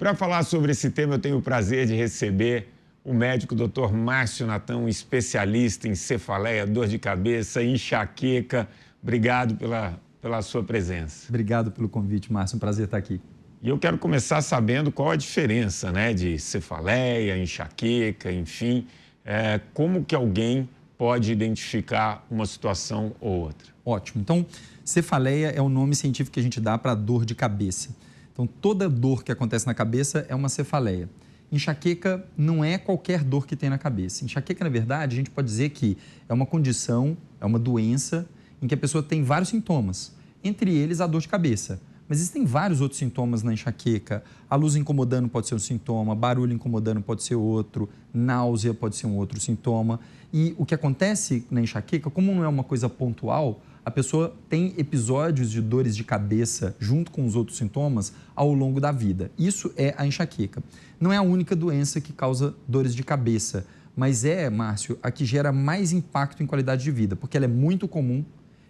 para falar sobre esse tema, eu tenho o prazer de receber o médico Dr. Márcio Natão, especialista em cefaleia, dor de cabeça, enxaqueca. Obrigado pela sua presença. Obrigado pelo convite, Márcio. Um prazer estar aqui. E eu quero começar sabendo qual a diferença, né, de cefaleia, enxaqueca, enfim, como que alguém pode identificar uma situação ou outra. Ótimo. Então, cefaleia é o nome científico que a gente dá para dor de cabeça. Então, toda dor que acontece na cabeça é uma cefaleia. Enxaqueca não é qualquer dor que tem na cabeça. Enxaqueca, na verdade, a gente pode dizer que é uma condição, é uma doença em que a pessoa tem vários sintomas, entre eles a dor de cabeça. Mas existem vários outros sintomas na enxaqueca. A luz incomodando pode ser um sintoma, barulho incomodando pode ser outro, náusea pode ser um outro sintoma. E o que acontece na enxaqueca, como não é uma coisa pontual, a pessoa tem episódios de dores de cabeça junto com os outros sintomas ao longo da vida. Isso é a enxaqueca. Não é a única doença que causa dores de cabeça, mas Márcio, a que gera mais impacto em qualidade de vida, porque ela é muito comum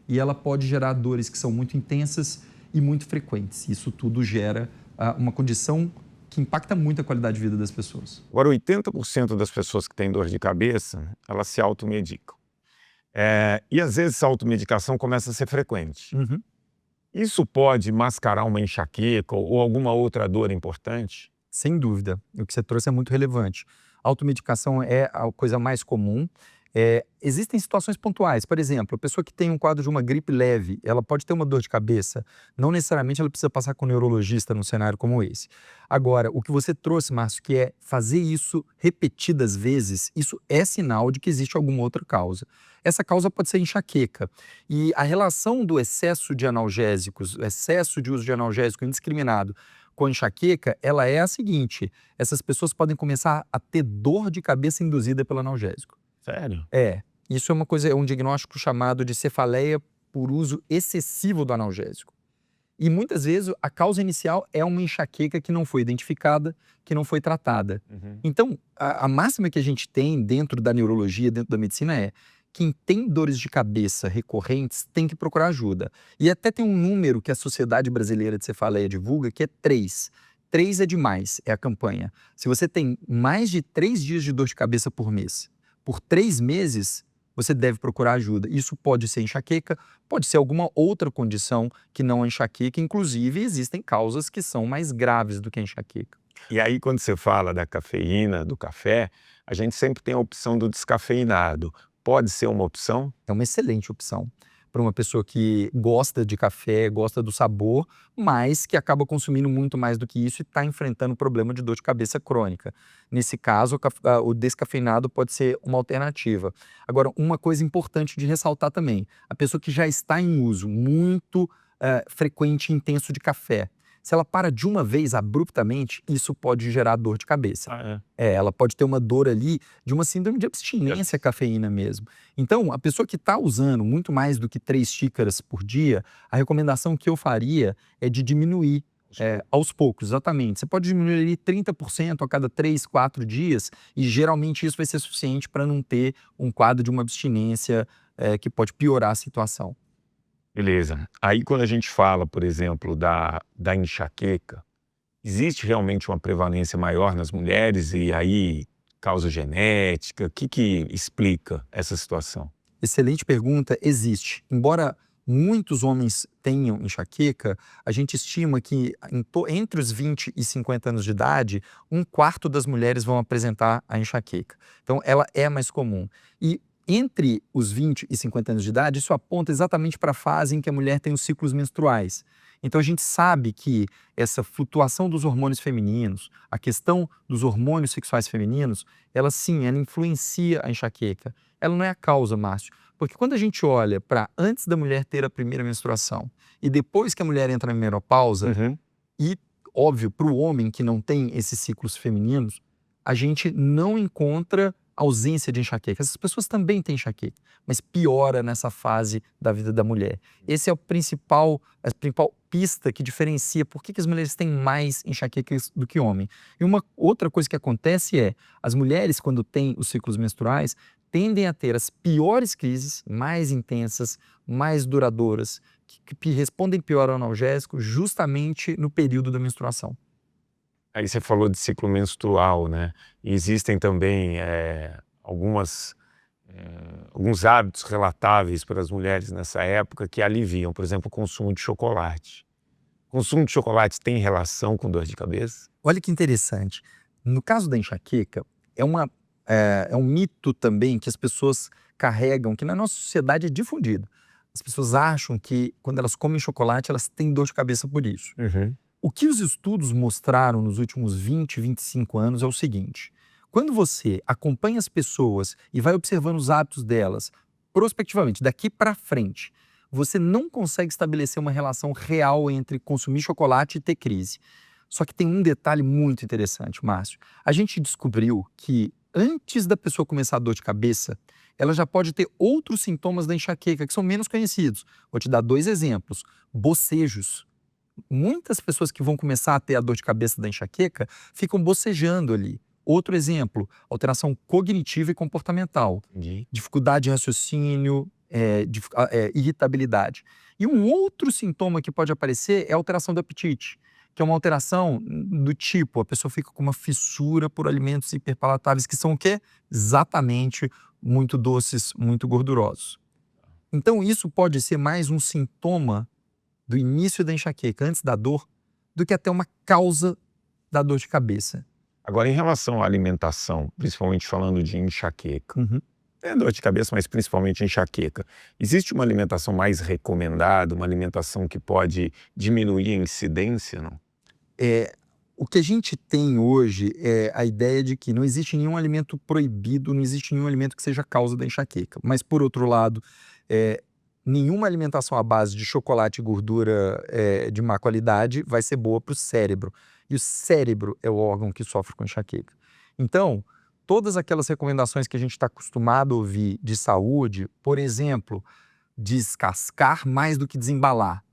e ela pode gerar dores que são muito intensas e muito frequentes. Isso tudo gera uma condição que impacta muito a qualidade de vida das pessoas. Agora, 80% das pessoas que têm dor de cabeça, elas se automedicam. E às vezes essa automedicação começa a ser frequente. Uhum. Isso pode mascarar uma enxaqueca ou alguma outra dor importante? Sem dúvida. O que você trouxe é muito relevante. A automedicação é a coisa mais comum. Existem situações pontuais, por exemplo, a pessoa que tem um quadro de uma gripe leve, ela pode ter uma dor de cabeça, não necessariamente ela precisa passar com um neurologista num cenário como esse. Agora, o que você trouxe, Márcio, que é fazer isso repetidas vezes, isso é sinal de que existe alguma outra causa. Essa causa pode ser enxaqueca. E a relação do excesso de analgésicos, o excesso de uso de analgésico indiscriminado com enxaqueca, ela é a seguinte: essas pessoas podem começar a ter dor de cabeça induzida pelo analgésico. Sério? Isso é uma coisa, é um diagnóstico chamado de cefaleia por uso excessivo do analgésico. E muitas vezes a causa inicial é uma enxaqueca que não foi identificada, que não foi tratada. Uhum. Então, a máxima que a gente tem dentro da neurologia, dentro da medicina é: quem tem dores de cabeça recorrentes tem que procurar ajuda. E até tem um número que a Sociedade Brasileira de Cefaleia divulga, que é 3. 3 é demais, é a campanha. Se você tem mais de 3 dias de dor de cabeça por mês, por 3 meses, você deve procurar ajuda. Isso pode ser enxaqueca, pode ser alguma outra condição que não é enxaqueca. Inclusive, existem causas que são mais graves do que a enxaqueca. E aí, quando você fala da cafeína, do café, a gente sempre tem a opção do descafeinado. Pode ser uma opção? É uma excelente opção para uma pessoa que gosta de café, gosta do sabor, mas que acaba consumindo muito mais do que isso e está enfrentando problema de dor de cabeça crônica. Nesse caso, o descafeinado pode ser uma alternativa. Agora, uma coisa importante de ressaltar também: a pessoa que já está em uso muito frequente e intenso de café, se ela para de uma vez abruptamente, isso pode gerar dor de cabeça. Ela pode ter uma dor ali de uma síndrome de abstinência à cafeína mesmo. Então, a pessoa que está usando muito mais do que 3 xícaras por dia, a recomendação que eu faria é de diminuir aos poucos, exatamente. Você pode diminuir ali 30% a cada 3, 4 dias e geralmente isso vai ser suficiente para não ter um quadro de uma abstinência que pode piorar a situação. Beleza. Aí quando a gente fala, por exemplo, da enxaqueca, existe realmente uma prevalência maior nas mulheres e aí causa genética? O que explica essa situação? Excelente pergunta. Existe. Embora muitos homens tenham enxaqueca, a gente estima que entre os 20 e 50 anos de idade, 1/4 das mulheres vão apresentar a enxaqueca. Então, ela é mais comum. E entre os 20 e 50 anos de idade, isso aponta exatamente para a fase em que a mulher tem os ciclos menstruais. Então, a gente sabe que essa flutuação dos hormônios femininos, a questão dos hormônios sexuais femininos, ela sim, ela influencia a enxaqueca. Ela não é a causa, Márcio, porque quando a gente olha para antes da mulher ter a primeira menstruação e depois que a mulher entra na menopausa, e, óbvio, para o homem que não tem esses ciclos femininos, a gente não encontra ausência de enxaqueca. Essas pessoas também têm enxaqueca, mas piora nessa fase da vida da mulher. Esse é a principal pista que diferencia por que as mulheres têm mais enxaquecas do que homem. E uma outra coisa que acontece é: as mulheres, quando têm os ciclos menstruais, tendem a ter as piores crises, mais intensas, mais duradouras, que respondem pior ao analgésico justamente no período da menstruação. Aí você falou de ciclo menstrual, né? E existem também alguns hábitos relatáveis para as mulheres nessa época que aliviam, por exemplo, o consumo de chocolate. O consumo de chocolate tem relação com dor de cabeça? Olha que interessante. No caso da enxaqueca, é um mito também que as pessoas carregam, que na nossa sociedade é difundido. As pessoas acham que quando elas comem chocolate, elas têm dor de cabeça por isso. Uhum. O que os estudos mostraram nos últimos 20, 25 anos é o seguinte: quando você acompanha as pessoas e vai observando os hábitos delas prospectivamente, daqui para frente, você não consegue estabelecer uma relação real entre consumir chocolate e ter crise. Só que tem um detalhe muito interessante, Márcio. A gente descobriu que antes da pessoa começar a dor de cabeça, ela já pode ter outros sintomas da enxaqueca que são menos conhecidos. Vou te dar 2 exemplos: bocejos. Muitas pessoas que vão começar a ter a dor de cabeça da enxaqueca ficam bocejando ali. Outro exemplo, alteração cognitiva e comportamental, Entendi. dificuldade de raciocínio, irritabilidade. E um outro sintoma que pode aparecer é a alteração do apetite, que é uma alteração do tipo, a pessoa fica com uma fissura por alimentos hiperpalatáveis, que são o quê? Exatamente muito doces, muito gordurosos. Então isso pode ser mais um sintoma do início da enxaqueca, antes da dor, do que até uma causa da dor de cabeça. Agora, em relação à alimentação, principalmente falando de enxaqueca, é dor de cabeça, mas principalmente enxaqueca, existe uma alimentação mais recomendada, uma alimentação que pode diminuir a incidência, não? O que a gente tem hoje é a ideia de que não existe nenhum alimento proibido, não existe nenhum alimento que seja causa da enxaqueca. Mas, por outro lado, nenhuma alimentação à base de chocolate e gordura de má qualidade vai ser boa para o cérebro. E o cérebro é o órgão que sofre com enxaqueca. Então, todas aquelas recomendações que a gente está acostumado a ouvir de saúde, por exemplo, descascar mais do que desembalar,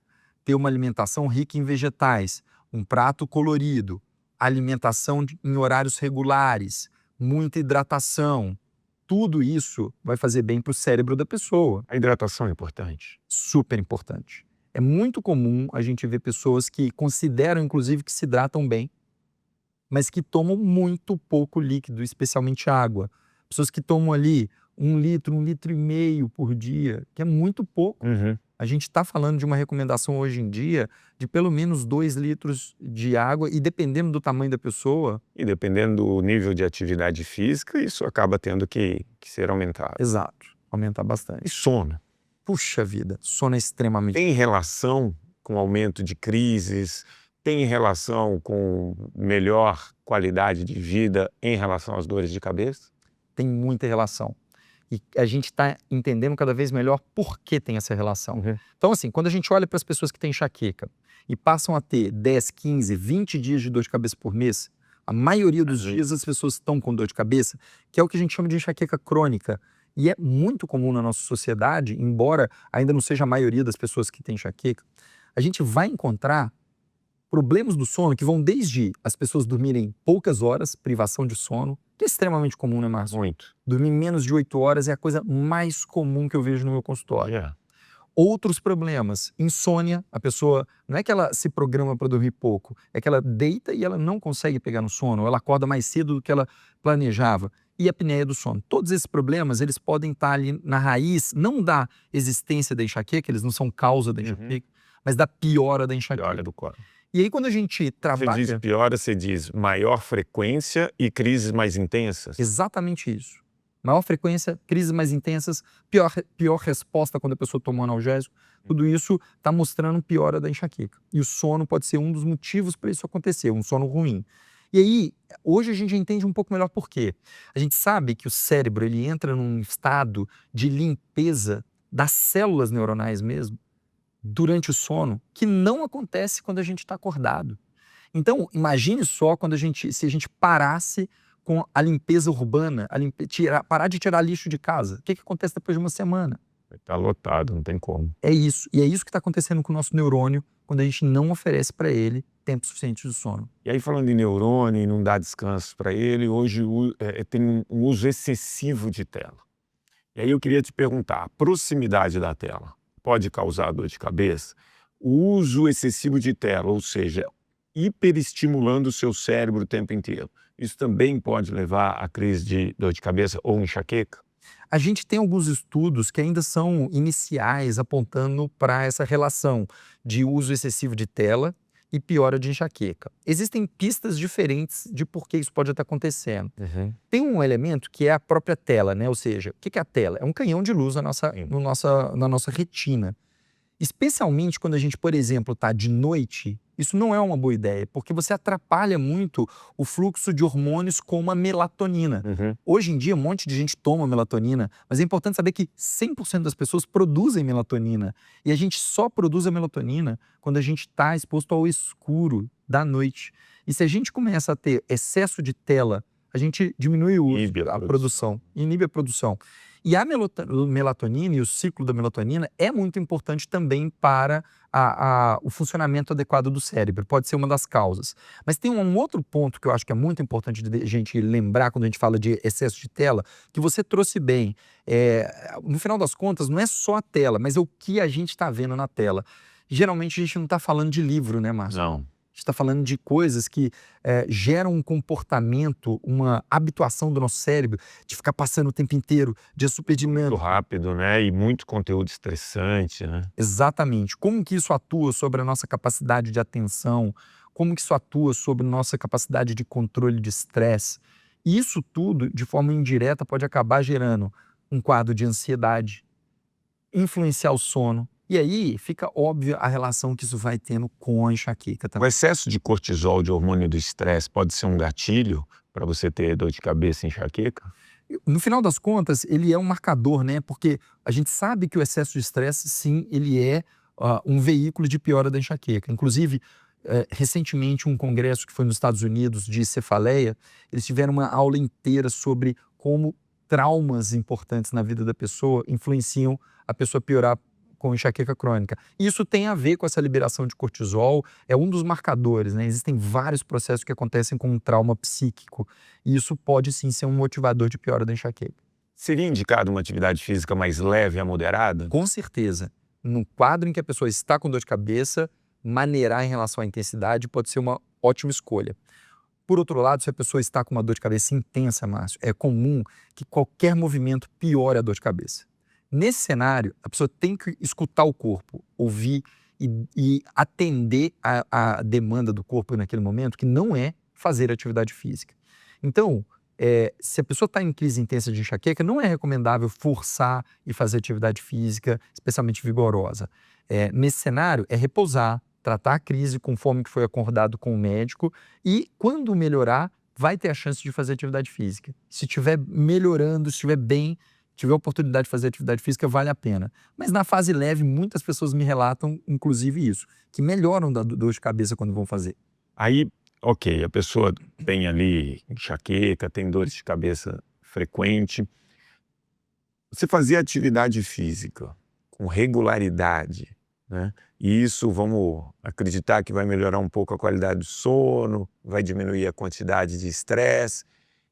ter uma alimentação rica em vegetais, um prato colorido, alimentação em horários regulares, muita hidratação, tudo isso vai fazer bem para o cérebro da pessoa. A hidratação é importante. Super importante. É muito comum a gente ver pessoas que consideram, inclusive, que se hidratam bem, mas que tomam muito pouco líquido, especialmente água. Pessoas que tomam ali 1 litro, 1,5 litro por dia, que é muito pouco. A gente está falando de uma recomendação hoje em dia de pelo menos 2 litros de água e dependendo do tamanho da pessoa. E dependendo do nível de atividade física, isso acaba tendo que ser aumentado. Exato, aumentar E bastante. sono? Puxa vida, sono é extremamente... Tem relação com o aumento de crises? Tem relação com melhor qualidade de vida em relação às dores de cabeça? Tem muita relação. E a gente está entendendo cada vez melhor por que tem essa relação. Então, assim, quando a gente olha para as pessoas que têm enxaqueca e passam a ter 10, 15, 20 dias de dor de cabeça por mês, a maioria dos dias as pessoas estão com dor de cabeça, que é o que a gente chama de enxaqueca crônica. E é muito comum na nossa sociedade, embora ainda não seja a maioria das pessoas que têm enxaqueca, a gente vai encontrar problemas do sono que vão desde as pessoas dormirem poucas horas, privação de sono, que é extremamente comum, né, Márcio? Muito. Dormir menos de 8 horas é a coisa mais comum que eu vejo no meu consultório. Yeah. Outros problemas, insônia, a pessoa, não é que ela se programa para dormir pouco, é que ela deita e ela não consegue pegar no sono, ou ela acorda mais cedo do que ela planejava. E a apneia do sono. Todos esses problemas, eles podem estar ali na raiz, não da existência da enxaqueca, eles não são causa da enxaqueca, mas da piora da enxaqueca. Piora do quadro. E aí quando a gente Você trabalha... diz piora, você diz maior frequência e crises mais intensas? Exatamente isso. Maior frequência, crises mais intensas, pior resposta quando a pessoa toma um analgésico. Tudo isso está mostrando piora da enxaqueca. E o sono pode ser um dos motivos para isso acontecer, um sono ruim. E aí, hoje a gente já entende um pouco melhor por quê. A gente sabe que o cérebro ele entra num estado de limpeza das células neuronais mesmo, durante o sono, que não acontece quando a gente está acordado. Então, imagine só se a gente parasse com a limpeza urbana, parar de tirar lixo de casa. O que acontece depois de uma semana? Está lotado, não tem como. É isso. E é isso que está acontecendo com o nosso neurônio quando a gente não oferece para ele tempo suficiente de sono. E aí, falando em neurônio e não dá descanso para ele, hoje tem um uso excessivo de tela. E aí eu queria te perguntar, a proximidade da tela pode causar dor de cabeça? O uso excessivo de tela, ou seja, hiperestimulando o seu cérebro o tempo inteiro. Isso também pode levar à crise de dor de cabeça ou enxaqueca? A gente tem alguns estudos que ainda são iniciais apontando para essa relação de uso excessivo de tela e piora de enxaqueca. Existem pistas diferentes de por que isso pode estar acontecendo. Tem um elemento que é a própria tela, né? Ou seja, o que é a tela? É um canhão de luz na nossa retina. Especialmente quando a gente, por exemplo, está de noite, isso não é uma boa ideia, porque você atrapalha muito o fluxo de hormônios como a melatonina. Hoje em dia, um monte de gente toma melatonina, mas é importante saber que 100% das pessoas produzem melatonina. E a gente só produz a melatonina quando a gente está exposto ao escuro da noite. E se a gente começa a ter excesso de tela, a gente diminui a produção, inibe a produção. E a melatonina e o ciclo da melatonina é muito importante também para o funcionamento adequado do cérebro, pode ser uma das causas. Mas tem um outro ponto que eu acho que é muito importante de a gente lembrar quando a gente fala de excesso de tela, que você trouxe bem. No final das contas, não é só a tela, mas é o que a gente está vendo na tela. Geralmente a gente não está falando de livro, né, Márcio? Não. A gente está falando de coisas que geram um comportamento, uma habituação do nosso cérebro de ficar passando o tempo inteiro, de super dinâmico. Muito rápido, né? E muito conteúdo estressante, né? Exatamente. Como que isso atua sobre a nossa capacidade de atenção? Como que isso atua sobre a nossa capacidade de controle de estresse? Isso tudo, de forma indireta, pode acabar gerando um quadro de ansiedade, influenciar o sono. E aí fica óbvia a relação que isso vai tendo com a enxaqueca O também. excesso de cortisol, de hormônio do estresse, pode ser um gatilho para você ter dor de cabeça e enxaqueca? No final das contas, ele é um marcador, né? Porque a gente sabe que o excesso de estresse, sim, ele é um veículo de piora da enxaqueca. Inclusive, recentemente, um congresso que foi nos Estados Unidos de cefaleia, eles tiveram uma aula inteira sobre como traumas importantes na vida da pessoa influenciam a pessoa a piorar com enxaqueca crônica. Isso tem a ver com essa liberação de cortisol, é um dos marcadores, né? Existem vários processos que acontecem com um trauma psíquico, e isso pode sim ser um motivador de piora da enxaqueca. Seria indicado uma atividade física mais leve a moderada? Com certeza, no quadro em que a pessoa está com dor de cabeça, maneirar em relação à intensidade pode ser uma ótima escolha. Por outro lado, se a pessoa está com uma dor de cabeça intensa, Márcio, é comum que qualquer movimento piore a dor de cabeça. Nesse cenário, a pessoa tem que escutar o corpo, ouvir e atender a demanda do corpo naquele momento, que não é fazer atividade física. Então, se a pessoa está em crise intensa de enxaqueca, não é recomendável forçar e fazer atividade física, especialmente vigorosa. Nesse cenário, é repousar, tratar a crise conforme que foi acordado com o médico e, quando melhorar, vai ter a chance de fazer atividade física. Se estiver melhorando, se estiver bem, tiver a oportunidade de fazer atividade física, vale a pena. Mas na fase leve, muitas pessoas me relatam, inclusive isso, que melhoram da dor de cabeça quando vão fazer. Aí, ok, a pessoa tem ali enxaqueca, tem dores de cabeça frequente. Você fazia atividade física com regularidade, né? E isso, vamos acreditar que vai melhorar um pouco a qualidade do sono, vai diminuir a quantidade de estresse.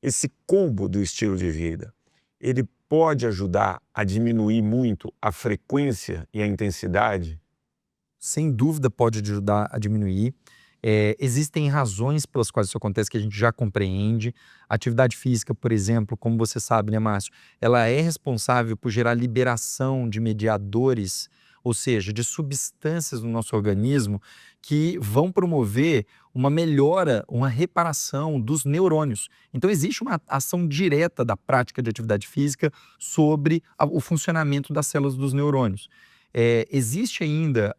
Esse combo do estilo de vida, ele pode ajudar a diminuir muito a frequência e a intensidade? Sem dúvida pode ajudar a diminuir. Existem razões pelas quais isso acontece que a gente já compreende. A atividade física, por exemplo, como você sabe, né, Márcio? Ela é responsável por gerar liberação de mediadores, ou seja, de substâncias no nosso organismo que vão promover uma melhora, uma reparação dos neurônios. Então, existe uma ação direta da prática de atividade física sobre o funcionamento das células dos neurônios. Existe ainda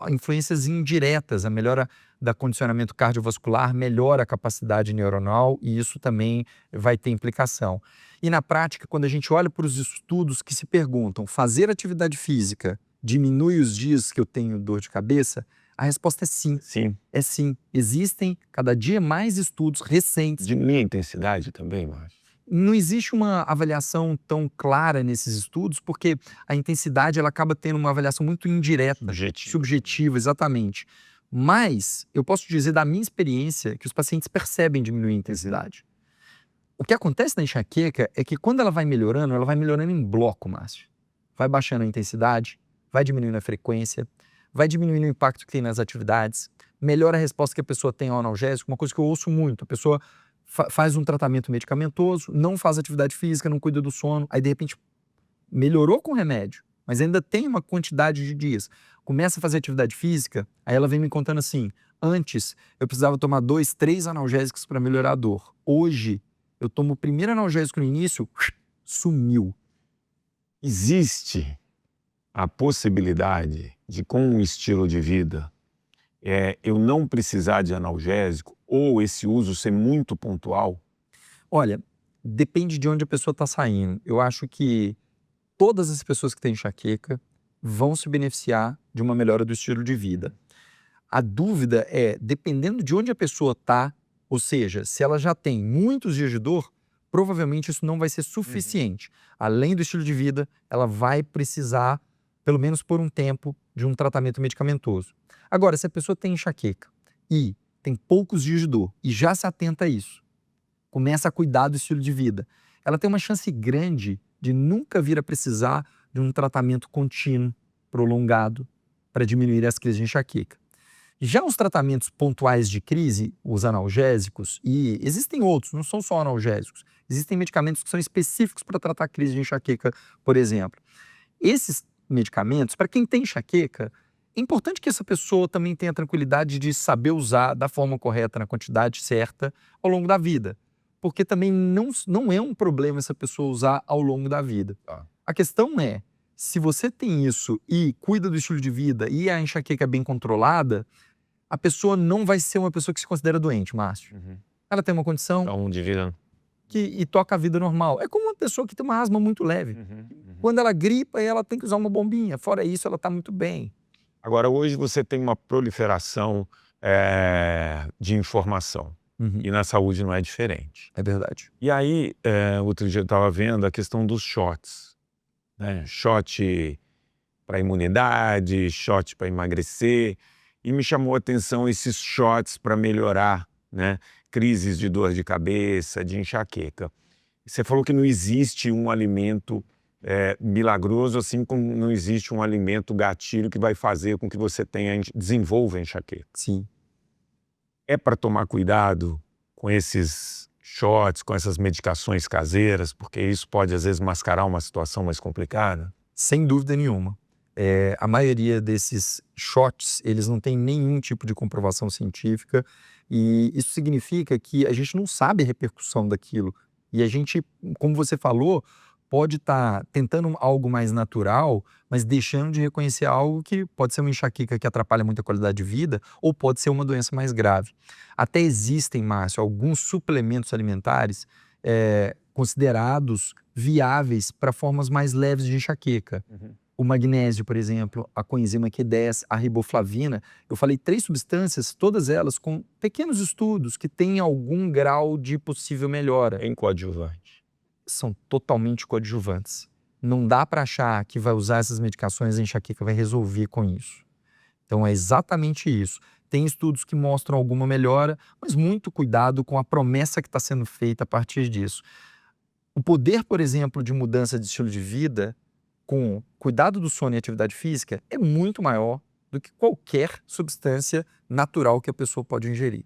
influências indiretas, a melhora da condicionamento cardiovascular melhora a capacidade neuronal e isso também vai ter implicação. E na prática, quando a gente olha para os estudos que se perguntam, fazer atividade física diminui os dias que eu tenho dor de cabeça? A resposta é sim. Sim. É sim. Existem cada dia mais estudos recentes. Diminui a intensidade também, Márcio? Não existe uma avaliação tão clara nesses estudos, porque a intensidade ela acaba tendo uma avaliação muito indireta, subjetiva, exatamente. Mas eu posso dizer da minha experiência que os pacientes percebem diminuir a intensidade. O que acontece na enxaqueca é que quando ela vai melhorando em bloco, Márcio. Vai baixando a intensidade, vai diminuindo a frequência, vai diminuindo o impacto que tem nas atividades, melhora a resposta que a pessoa tem ao analgésico. Uma coisa que eu ouço muito, a pessoa faz um tratamento medicamentoso, não faz atividade física, não cuida do sono, aí de repente melhorou com o remédio, mas ainda tem uma quantidade de dias. Começa a fazer atividade física, aí ela vem me contando assim, antes eu precisava tomar 2, 3 analgésicos para melhorar a dor. Hoje, eu tomo o primeiro analgésico no início, sumiu. Existe a possibilidade de, com um estilo de vida, eu não precisar de analgésico ou esse uso ser muito pontual? Olha, depende de onde a pessoa está saindo. Eu acho que todas as pessoas que têm enxaqueca vão se beneficiar de uma melhora do estilo de vida. A dúvida é, dependendo de onde a pessoa está, ou seja, se ela já tem muitos dias de dor, provavelmente isso não vai ser suficiente. Além do estilo de vida, ela vai precisar, pelo menos por um tempo, de um tratamento medicamentoso. Agora, se a pessoa tem enxaqueca e tem poucos dias de dor e já se atenta a isso, começa a cuidar do estilo de vida, ela tem uma chance grande de nunca vir a precisar de um tratamento contínuo, prolongado, para diminuir as crises de enxaqueca. Já os tratamentos pontuais de crise, os analgésicos, e existem outros, não são só analgésicos, existem medicamentos que são específicos para tratar a crise de enxaqueca, por exemplo. Esses medicamentos, para quem tem enxaqueca, é importante que essa pessoa também tenha a tranquilidade de saber usar da forma correta, na quantidade certa, ao longo da vida. Porque também não é um problema essa pessoa usar ao longo da vida. A questão é, se você tem isso e cuida do estilo de vida e a enxaqueca é bem controlada, a pessoa não vai ser uma pessoa que se considera doente, Márcio. Ela tem uma condição Então, de vida. e toca a vida normal. É como uma pessoa que tem uma asma muito leve. Quando ela gripa, ela tem que usar uma bombinha. Fora isso, ela está muito bem. Agora, hoje você tem uma proliferação de informação. E na saúde não é diferente. É verdade. E aí, outro dia eu estava vendo a questão dos shots. Né? Shot para imunidade, shot para emagrecer. E me chamou a atenção esses shots para melhorar, né, crises de dor de cabeça, de enxaqueca. Você falou que não existe um alimento milagroso, assim como não existe um alimento gatilho que vai fazer com que você desenvolva enxaqueca. Sim. É para tomar cuidado com esses shots, com essas medicações caseiras, porque isso pode às vezes mascarar uma situação mais complicada? Sem dúvida nenhuma. A maioria desses shots, eles não têm nenhum tipo de comprovação científica e isso significa que a gente não sabe a repercussão daquilo. E a gente, como você falou, pode estar tentando algo mais natural, mas deixando de reconhecer algo que pode ser uma enxaqueca que atrapalha muito a qualidade de vida ou pode ser uma doença mais grave. Até existem, Márcio, alguns suplementos alimentares considerados viáveis para formas mais leves de enxaqueca. O magnésio, por exemplo, a coenzima Q10, a riboflavina. Eu falei 3 substâncias, todas elas com pequenos estudos que têm algum grau de possível melhora. Em coadjuvante. São totalmente coadjuvantes. Não dá para achar que vai usar essas medicações e a enxaqueca vai resolver com isso. Então é exatamente isso. Tem estudos que mostram alguma melhora, mas muito cuidado com a promessa que está sendo feita a partir disso. O poder, por exemplo, de mudança de estilo de vida com cuidado do sono e atividade física é muito maior do que qualquer substância natural que a pessoa pode ingerir.